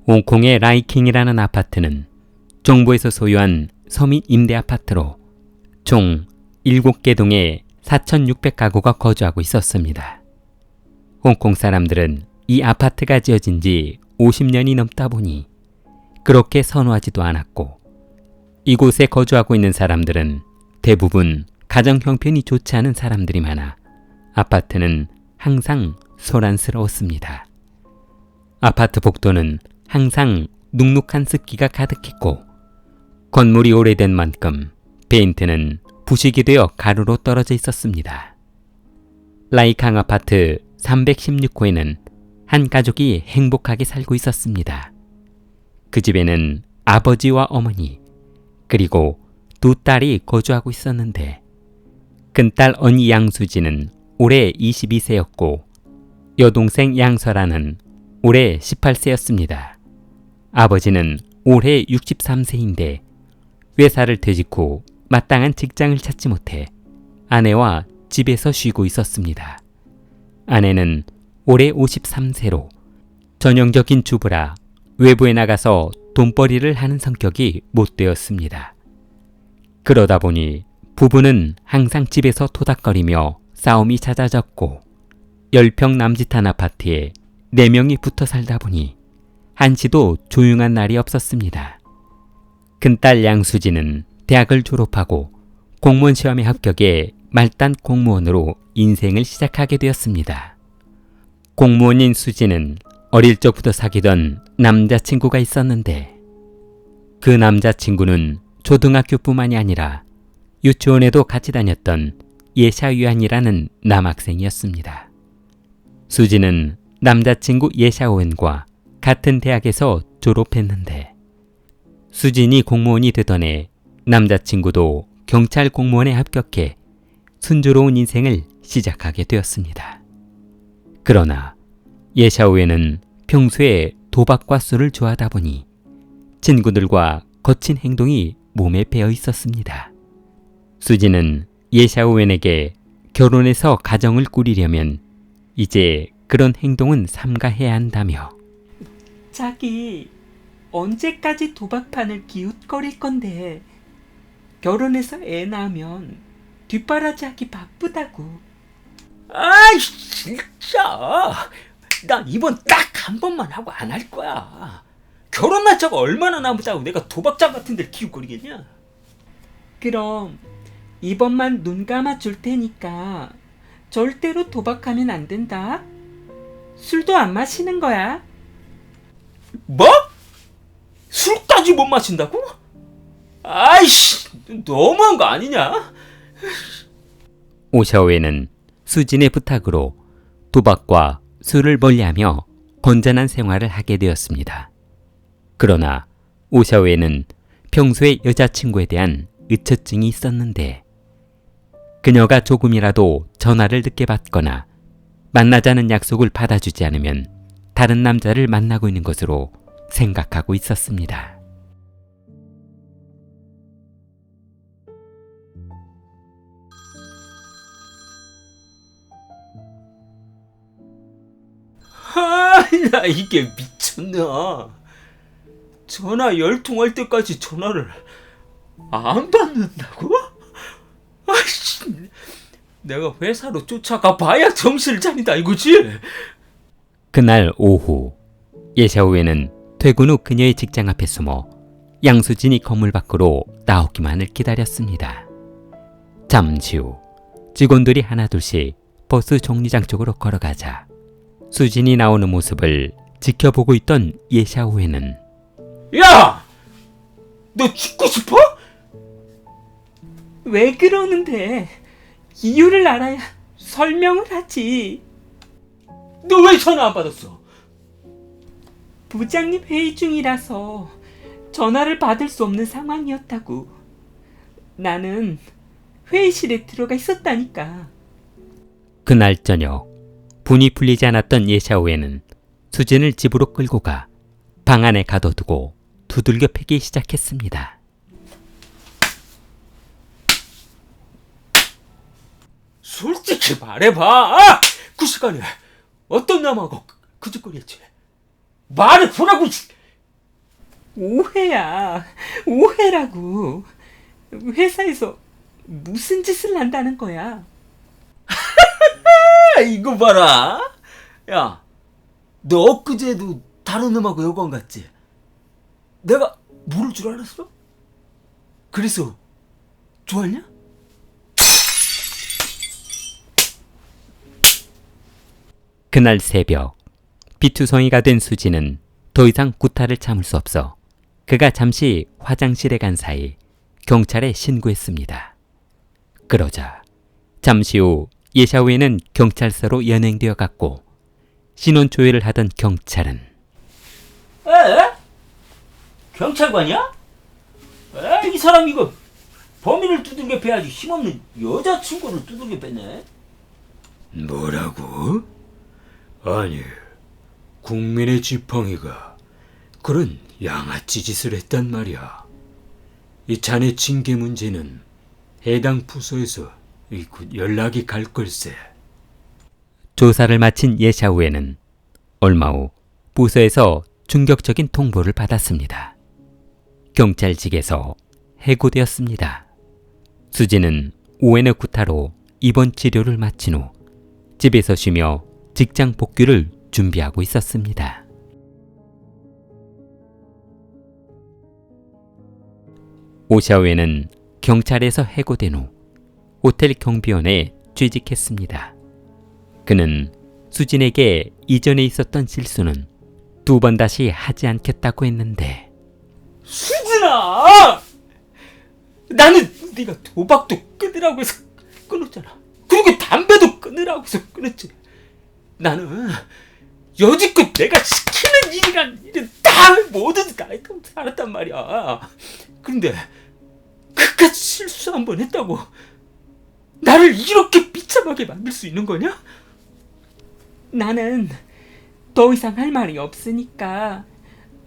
홍콩의 라이킹이라는 아파트는 정부에서 소유한 서민 임대 아파트로 총 7개 동에 4,600가구가 거주하고 있었습니다. 홍콩 사람들은 이 아파트가 지어진 지 50년이 넘다 보니 그렇게 선호하지도 않았고, 이곳에 거주하고 있는 사람들은 대부분 가정 형편이 좋지 않은 사람들이 많아 아파트는 항상 소란스러웠습니다. 아파트 복도는 항상 눅눅한 습기가 가득했고, 건물이 오래된 만큼 페인트는 부식이 되어 가루로 떨어져 있었습니다. 라이캉 아파트 316호에는 한 가족이 행복하게 살고 있었습니다. 그 집에는 아버지와 어머니, 그리고 2딸이 거주하고 있었는데, 큰딸 언니 양수지는 올해 22세였고 여동생 양설아는 올해 18세였습니다. 아버지는 올해 63세인데 회사를 퇴직 후 마땅한 직장을 찾지 못해 아내와 집에서 쉬고 있었습니다. 아내는 올해 53세로 전형적인 주부라 외부에 나가서 돈벌이를 하는 성격이 못 되었습니다. 그러다 보니 부부는 항상 집에서 토닥거리며 싸움이 잦아졌고, 10평 남짓한 아파트에 4명이 붙어 살다 보니 한시도 조용한 날이 없었습니다. 큰딸 양수지는 대학을 졸업하고 공무원 시험에 합격해 말단 공무원으로 인생을 시작하게 되었습니다. 공무원인 수지는 어릴 적부터 사귀던 남자친구가 있었는데, 그 남자친구는 초등학교뿐만이 아니라 유치원에도 같이 다녔던 예샤유안이라는 남학생이었습니다. 수지는 남자친구 예샤오엔과 같은 대학에서 졸업했는데, 수진이 공무원이 되던 해 남자친구도 경찰 공무원에 합격해 순조로운 인생을 시작하게 되었습니다. 그러나 예샤오엔은 평소에 도박과 술을 좋아하다 보니 친구들과 거친 행동이 몸에 배어 있었습니다. 수지는 예샤오엔에게 결혼해서 가정을 꾸리려면 이제 그런 행동은 삼가해야 한다며, 자기 언제까지 도박판을 기웃거릴 건데, 결혼해서 애 낳으면 뒷바라지하기 바쁘다고. 아이 진짜 나 이번 딱 한 번만 하고 안 할 거야. 결혼 날짜가 얼마나 남았다고 내가 도박장 같은 데를 기웃거리겠냐. 그럼 이번만 눈 감아 줄 테니까 절대로 도박하면 안 된다. 술도 안 마시는 거야. 뭐? 술까지 못 마신다고? 아이씨 너무한 거 아니냐? 오샤오에는 수진의 부탁으로 도박과 술을 멀리하며 건전한 생활을 하게 되었습니다. 그러나 오샤오에는 평소에 여자친구에 대한 의처증이 있었는데, 그녀가 조금이라도 전화를 늦게 받거나 만나자는 약속을 받아주지 않으면 다른 남자를 만나고 있는 것으로 생각하고 있었습니다. 나 이게 미쳤나. 전화 10통 할 때까지 전화를 안 받는다고? 아이씨 내가 회사로 쫓아가 봐야 정신을 차린다 이거지? 그날 오후 예샤오에는 퇴근 후 그녀의 직장 앞에 숨어 양수진이 건물 밖으로 나오기만을 기다렸습니다. 잠시 후 직원들이 하나둘씩 버스 정류장 쪽으로 걸어가자 수진이 나오는 모습을 지켜보고 있던 예샤오에는, 야! 너 죽고 싶어? 왜 그러는데? 이유를 알아야 설명을 하지. 너 왜 전화 안 받았어? 부장님 회의 중이라서 전화를 받을 수 없는 상황이었다고. 나는 회의실에 들어가 있었다니까. 그날 저녁 분이 풀리지 않았던 예샤오에는 수진을 집으로 끌고 가 방 안에 가둬두고 두들겨 패기 시작했습니다. 솔직히 말해봐. 그 시간에 어떤 남하고 그 짓거리 했지? 말해보라고. 오해야. 오해라고. 회사에서 무슨 짓을 한다는 거야? 이거 봐라. 야, 너 엊그제도 다른 놈하고 여관 갔지? 내가 모를 줄 알았어? 그래서 좋았냐? 그날 새벽 비투성이가 된 수지는 더 이상 구타를 참을 수 없어 그가 잠시 화장실에 간 사이 경찰에 신고했습니다. 그러자 잠시 후 예샤오에는 경찰서로 연행되어 갔고 신원 조회를 하던 경찰은 에? 경찰관이야? 이 사람 이거 범인을 두들겨 패야지 힘없는 여자친구를 두들겨 패네. 뭐라고? 아니, 국민의 지팡이가 그런 양아치 짓을 했단 말이야. 이 자네 징계 문제는 해당 부서에서 곧 연락이 갈 걸세. 조사를 마친 예샤오에는 얼마 후 부서에서 충격적인 통보를 받았습니다. 경찰직에서 해고되었습니다. 수지는 오웬의 구타로 입원 치료를 마친 후 집에서 쉬며 직장 복귀를 준비하고 있었습니다. 오샤오에는 경찰에서 해고된 후 호텔 경비원에 취직했습니다. 그는 수진에게 이전에 있었던 실수는 2번 다시 하지 않겠다고 했는데 수진아! 나는 네가 도박도 끊으라고 해서 끊었잖아. 그리고 담배도 끊으라고 해서 끊었지. 나는 여지껏 내가 시키는 일이란 일은 다 뭐든 다 했다고 살았단 말이야. 그런데 그깟 실수 한 번 했다고 나를 이렇게 비참하게 만들 수 있는 거냐? 나는 더 이상 할 말이 없으니까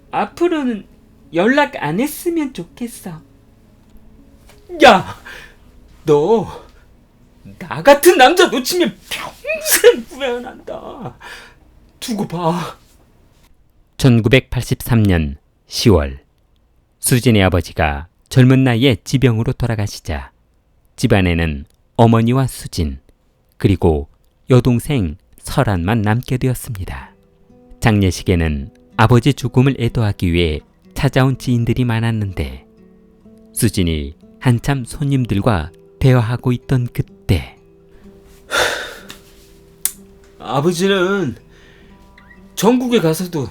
앞으로는 연락 안 했으면 좋겠어. 야, 너 나 같은 남자 놓치면 평생 후회한다. 두고 봐. 1983년 10월 수진의 아버지가 젊은 나이에 지병으로 돌아가시자 집안에는 어머니와 수진 그리고 여동생 설한만 남게 되었습니다. 장례식에는 아버지 죽음을 애도하기 위해 찾아온 지인들이 많았는데 수진이 한참 손님들과 대화하고 있던 그때 아버지는 전국에 가서도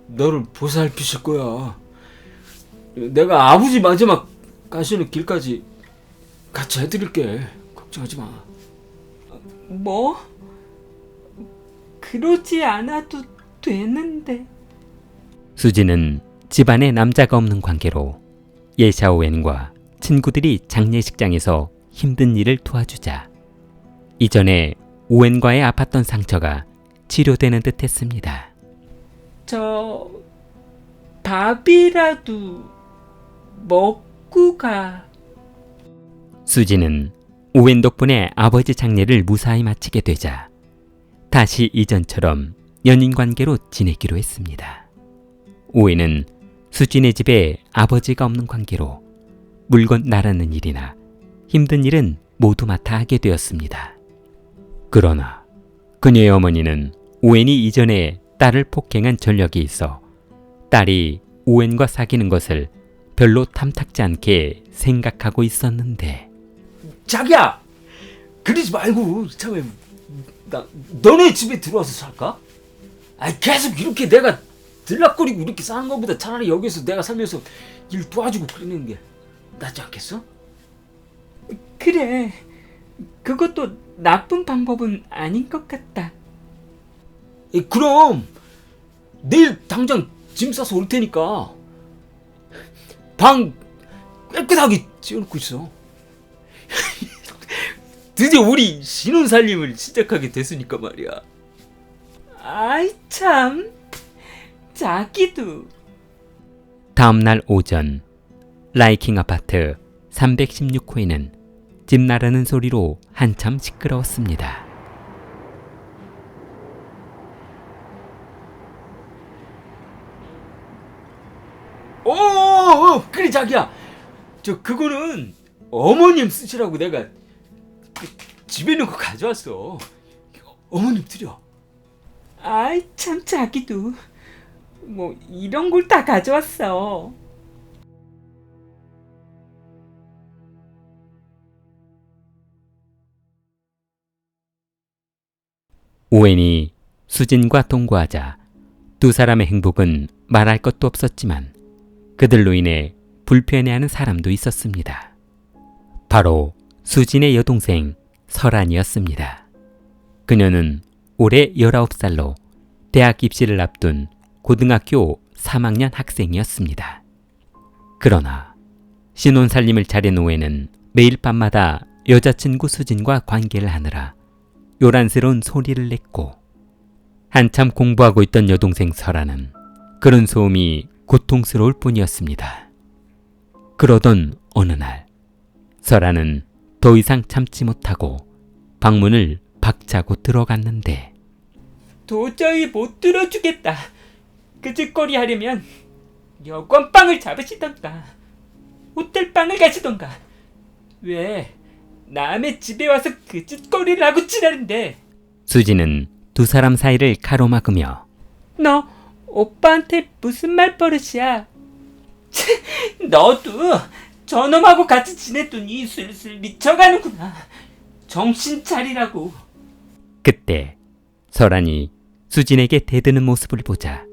너를 보살피실 거야. 내가 아버지 마지막 가시는 길까지 같이 해드릴게. 걱정하지 마. 뭐? 그러지 않아도 되는데. 수진은 집안에 남자가 없는 관계로 예샤오웬과 친구들이 장례식장에서 힘든 일을 도와주자 이전에 오웬과의 아팠던 상처가 치료되는 듯 했습니다. 저 밥이라도 먹고 가. 수지는 오웬 덕분에 아버지 장례를 무사히 마치게 되자 다시 이전처럼 연인관계로 지내기로 했습니다. 오웬은 수진의 집에 아버지가 없는 관계로 물건 나르는 일이나 힘든 일은 모두 맡아 하게 되었습니다. 그러나 그녀의 어머니는 오웬이 이전에 딸을 폭행한 전력이 있어 딸이 오웬과 사귀는 것을 별로 탐탁지 않게 생각하고 있었는데 자기야, 그러지 말고 참에 나 너네 집에 들어와서 살까? 계속 이렇게 내가 들락거리고 이렇게 사는 것보다 차라리 여기서 내가 살면서 일 도와주고 그러는 게 낫지 않겠어? 그래. 그것도 나쁜 방법은 아닌 것 같다. 그럼 내일 당장 짐 싸서 올 테니까 방 깨끗하게 지어놓고 있어. 드디어 우리 신혼살림을 시작하게 됐으니까 말이야. 아이 참. 자기도. 다음날 오전 라이킹 아파트 316호에는 집 나르는 소리로 한참 시끄러웠습니다. 오, 자기야. 그거는 어머님 쓰시라고 내가 집에 있는 거 가져왔어. 어머님 드려. 아이 참 자기도 뭐 이런 걸 다 가져왔어. 오웬이 수진과 동거하자 두 사람의 행복은 말할 것도 없었지만 그들로 인해 불편해하는 사람도 있었습니다. 바로 수진의 여동생 설안이었습니다. 그녀는 올해 19살로 대학 입시를 앞둔 고등학교 3학년 학생이었습니다. 그러나 신혼살림을 차린 오웬은 매일 밤마다 여자친구 수진과 관계를 하느라 요란스러운 소리를 냈고 한참 공부하고 있던 여동생 설아는 그런 소음이 고통스러울 뿐이었습니다. 그러던 어느 날 설아는 더 이상 참지 못하고 방문을 박차고 들어갔는데 도저히 못 들어주겠다. 그 짓거리 하려면 여권방을 잡으시던가 호텔방을 가시던가. 왜 남의 집에 와서 그 짓거리를 하고 지랄인데. 수진은 두 사람 사이를 가로막으며 너 오빠한테 무슨 말버릇이야? 너도 저놈하고 같이 지냈더니 슬슬 미쳐가는구나. 정신 차리라고. 그때 설안이 수진에게 대드는 모습을 보자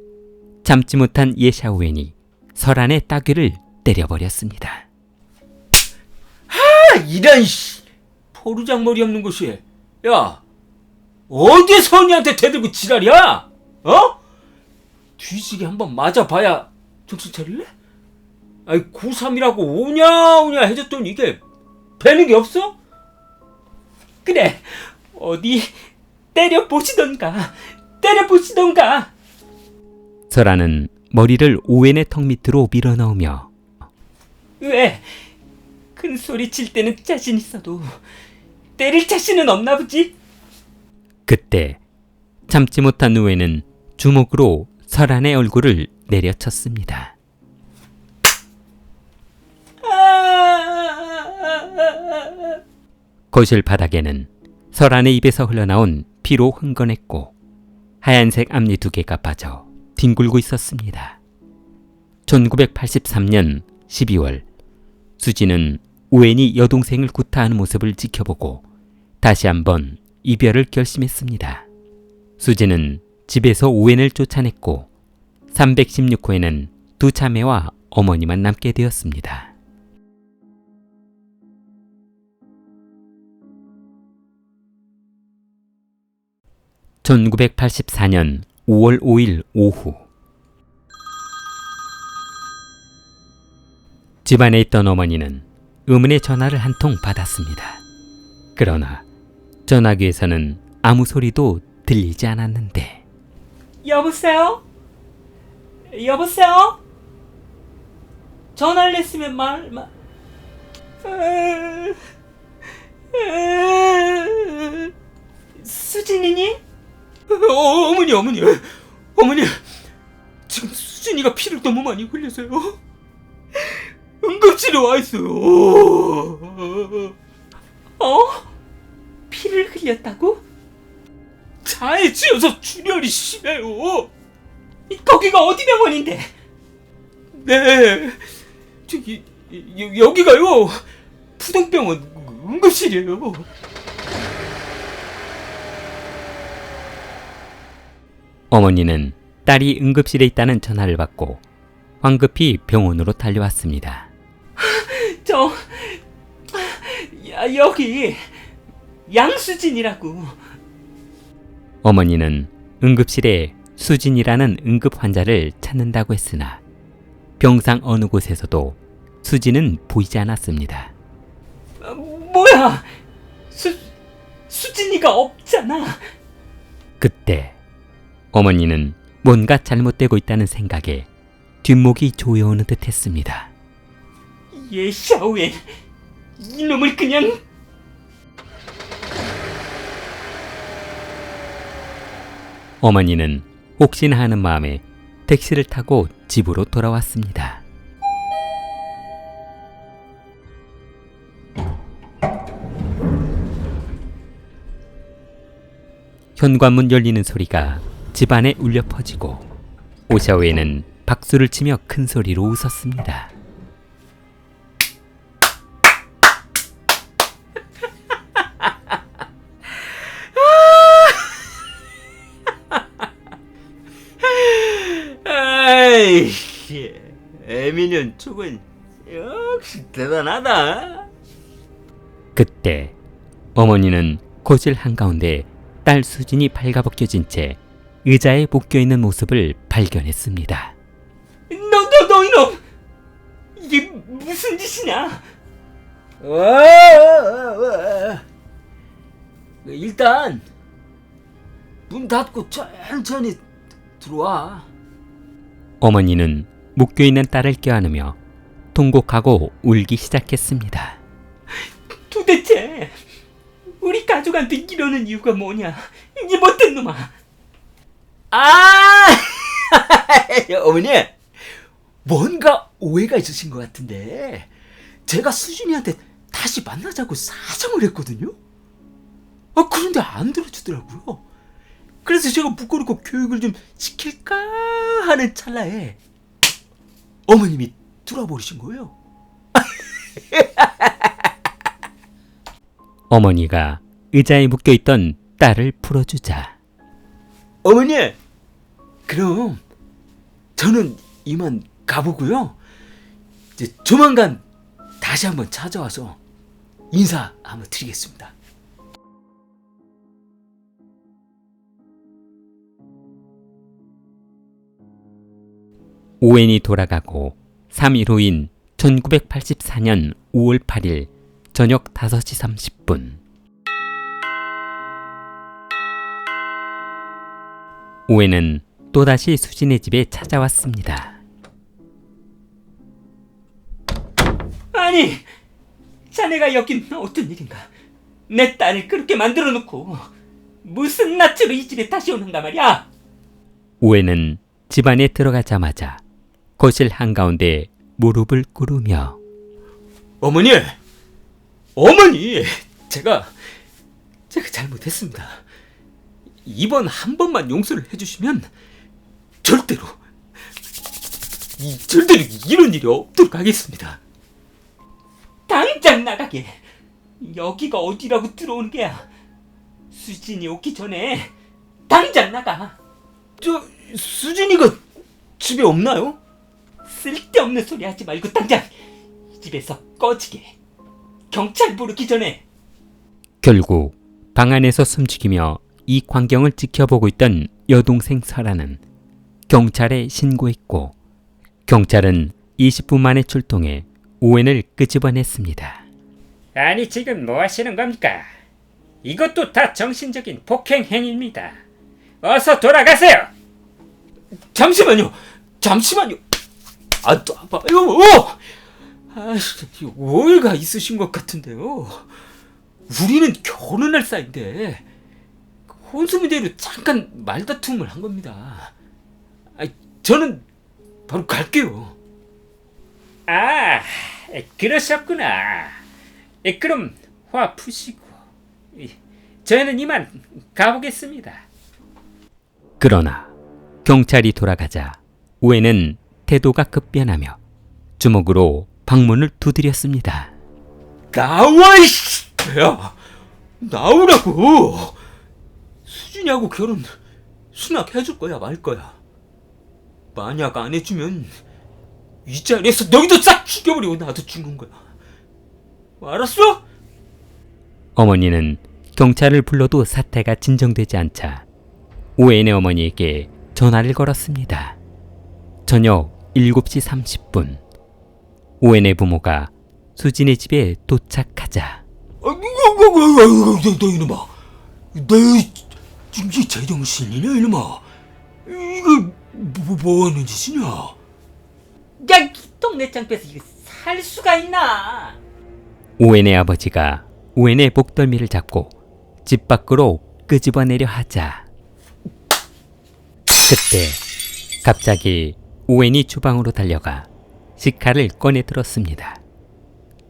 참지 못한 예샤오웬이 설안의 따귀를 때려버렸습니다. 이런 포르장머리 없는 것이. 야, 어디 선이한테 대들고 지랄이야? 뒤지게 한번 맞아봐야 정신 차릴래? 아이, 고3이라고 오냐오냐 해줬더니 이게 배는 게 없어? 그래, 어디 때려보시던가. 때려보시던가. 설안은 머리를 오웬의 턱 밑으로 밀어넣으며 왜? 큰 소리 칠 때는 자신 있어도 때릴 자신은 없나 보지? 그때 참지 못한 오웬은 주먹으로 설안의 얼굴을 내려쳤습니다. 거실 바닥에는 설안의 입에서 흘러나온 피로 흥건했고 하얀색 앞니 2개가 빠져 뒹굴고 있었습니다. 1983년 12월 수지는 오웬이 여동생을 구타하는 모습을 지켜보고 다시 한번 이별을 결심했습니다. 수지는 집에서 오웬을 쫓아냈고 316호에는 두 자매와 어머니만 남게 되었습니다. (1984년 5월 5일) 오후 집안에 있던 어머니는 의문의 전화를 한 통 받았습니다. 그러나 전화기에서는 아무 소리도 들리지 않았는데 여보세요? 여보세요? 전화를 했으면 수진이니? 어머니, 지금 수진이가 피를 너무 많이 흘려서요. 응급실에 와 있어요. 피를 흘렸다고? 차에 치여서 출혈이 심해요. 거기가 어디 병원인데? 네, 저기 여기가요. 푸동병원 응급실이에요. 어머니는 딸이 응급실에 있다는 전화를 받고 황급히 병원으로 달려왔습니다. 여기 양수진이라고. 어머니는 응급실에 수진이라는 응급 환자를 찾는다고 했으나 병상 어느 곳에서도 수진은 보이지 않았습니다. 뭐야? 수진이가 없잖아. 그때 어머니는 뭔가 잘못되고 있다는 생각에 뒷목이 조여오는 듯 했습니다. 예샤오웬, 이놈을 그냥... 어머니는 혹시나 하는 마음에 택시를 타고 집으로 돌아왔습니다. 현관문 열리는 소리가 집안에 울려 퍼지고 오샤오에는 박수를 치며 큰 소리로 웃었습니다. 아이씨, 에미는 쪽은 역시 대단하다. 그때 어머니는 거실 한가운데 딸 수진이 발가벗겨진 채 의자에 묶여있는 모습을 발견했습니다. 너 이놈! 이게 무슨 짓이냐? 일단 문 닫고 천천히 들어와. 어머니는 묶여있는 딸을 껴안으며 통곡하고 울기 시작했습니다. 도대체 우리 가족한테 이러는 이유가 뭐냐? 이 못된 놈아! 아, 어머니, 뭔가 오해가 있으신 것 같은데 제가 수진이한테 다시 만나자고 사정을 했거든요. 그런데 안 들어주더라고요. 그래서 제가 묶어놓고 교육을 좀 시킬까 하는 찰나에 어머님이 들어버리신 거예요. 어머니가 의자에 묶여있던 딸을 풀어주자 어머니, 그럼 저는 이만 가보고요. 이제 조만간 다시 한번 찾아와서 인사 한번 드리겠습니다. 오웬이 돌아가고 3일 후인 1984년 5월 8일 저녁 5시 30분 오웬은 또다시 수진의 집에 찾아왔습니다. 아니, 자네가 여긴 어떤 일인가? 내 딸을 그렇게 만들어 놓고 무슨 낯으로 이 집에 다시 오는가 말이야? 오웬은 집 안에 들어가자마자 거실 한가운데 무릎을 꿇으며 어머니, 제가 잘못했습니다. 이번 한 번만 용서를 해주시면 절대로 이런 일이 없도록 하겠습니다. 당장 나가게. 여기가 어디라고 들어오는 게야? 수진이 오기 전에 당장 나가. 수진이가 집에 없나요? 쓸데없는 소리 하지 말고 당장 이 집에서 꺼지게. 경찰 부르기 전에. 결국 방 안에서 숨죽이며 이 광경을 지켜보고 있던 여동생 설아는 경찰에 신고했고 경찰은 20분 만에 출동해 오웬을 끄집어냈습니다. 아니, 지금 뭐 하시는 겁니까? 이것도 다 정신적인 폭행 행위입니다. 어서 돌아가세요. 잠시만요. 봐요. 오해가 있으신 것 같은데요. 우리는 결혼할 사이인데 혼수 문제로 잠깐 말다툼을 한 겁니다. 저는 바로 갈게요. 아, 그러셨구나. 그럼 화 푸시고 저희는 이만 가보겠습니다. 그러나 경찰이 돌아가자 오웬은 태도가 급변하며 주먹으로 방문을 두드렸습니다. 나와, 이씨! 야, 나오라고! 수진이하고 결혼 수락해줄 거야, 말 거야? 만약 안 해주면 이 자리에서 너희도 싹 죽여버리고 나도 죽는 거야. 알았어? 어머니는 경찰을 불러도 사태가 진정되지 않자 오웬의 어머니에게 전화를 걸었습니다. 저녁 7시 30분 오웬의 부모가 수진의 집에 도착하자 너 이놈아, 너 이게 제정신이냐 이놈아? 이거 뭐 하는 짓이냐? 야, 이 동네 창피해서 이거 살 수가 있나? 오웬의 아버지가 오웬의 목덜미를 잡고 집 밖으로 끄집어내려 하자 그때 갑자기 오웬이 주방으로 달려가 식칼을 꺼내 들었습니다.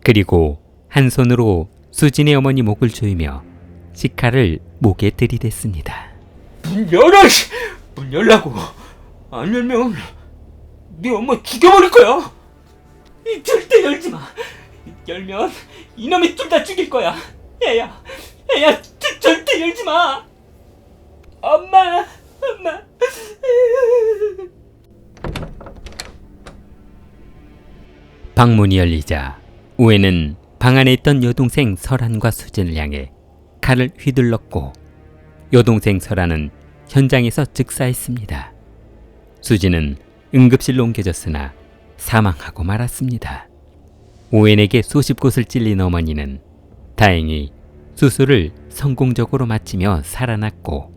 그리고 한 손으로 수진의 어머니 목을 조이며 식칼을 목에 들이댔습니다. 문 열어! 문 열라고! 안 열면 네 엄마 죽여버릴 거야! 절대 열지 마. 열면 이놈이 둘 다 죽일 거야. 애야, 절대 열지 마. 엄마. 방문이 열리자 우에는 방 안에 있던 여동생 설한과 수진을 향해 칼을 휘둘렀고 여동생 설한은 현장에서 즉사했습니다. 수진은 응급실로 옮겨졌으나 사망하고 말았습니다. 우엔에게 수십 곳을 찔린 어머니는 다행히 수술을 성공적으로 마치며 살아났고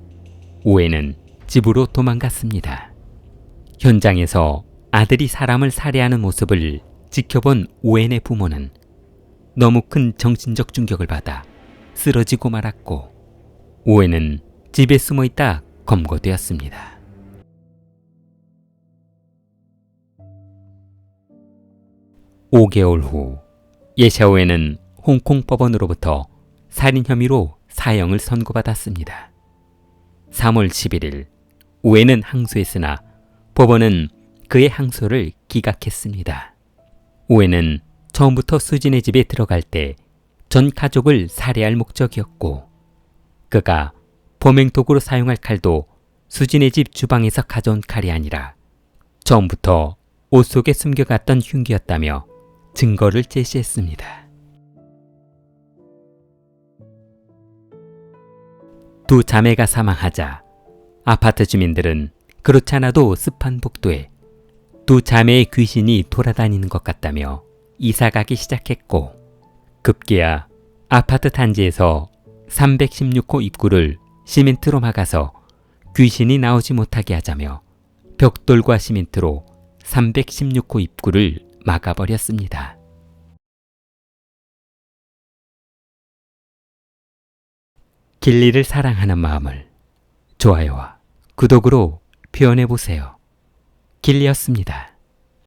우엔은 집으로 도망갔습니다. 현장에서 아들이 사람을 살해하는 모습을 지켜본 우엔의 부모는 너무 큰 정신적 충격을 받아 쓰러지고 말았고 우엔은 집에 숨어있다 검거되었습니다. (5개월) 후 예샤오에는 홍콩 법원으로부터 살인 혐의로 사형을 선고받았습니다. 3월 11일 우에는 항소했으나 법원은 그의 항소를 기각했습니다. 우에는 처음부터 수진의 집에 들어갈 때 전 가족을 살해할 목적이었고 그가 범행 도구로 사용할 칼도 수진의 집 주방에서 가져온 칼이 아니라 처음부터 옷 속에 숨겨갔던 흉기였다며 증거를 제시했습니다. 두 자매가 사망하자 아파트 주민들은 그렇지 않아도 습한 복도에 두 자매의 귀신이 돌아다니는 것 같다며 이사가기 시작했고 급기야 아파트 단지에서 316호 입구를 시멘트로 막아서 귀신이 나오지 못하게 하자며 벽돌과 시멘트로 316호 입구를 막아버렸습니다. 길리를 사랑하는 마음을 좋아요와 구독으로 표현해보세요. 길리였습니다.